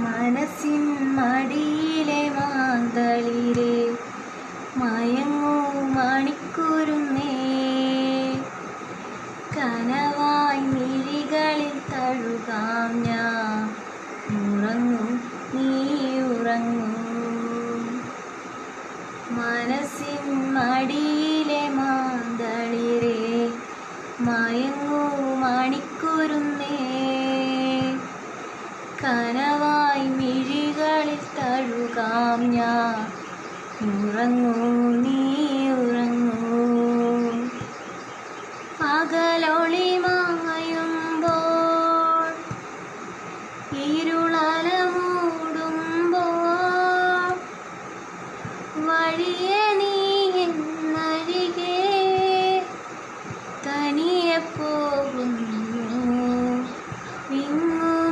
മനസ്സിൻ മടിയിലെ മാന്തളിരെ മയങ്ങൂ മണിക്കുരുന്നേ, കനവായി മിഴികളിൽ തഴുകാം ഞാൻ. ഉറങ്ങൂ നീ ഉറങ്ങൂ. മനസ്സിൻ മടിയിലെ മാന്തളിരെ മയങ്ങൂ മണിക്കുരുന്നേ, കനവായി മിഴികളിൽ തഴുകാം ഞാൻ. ഉറങ്ങൂ നീ ഉറങ്ങൂ. പകലൊളി മായുമ്പോൾ ഇരുൾ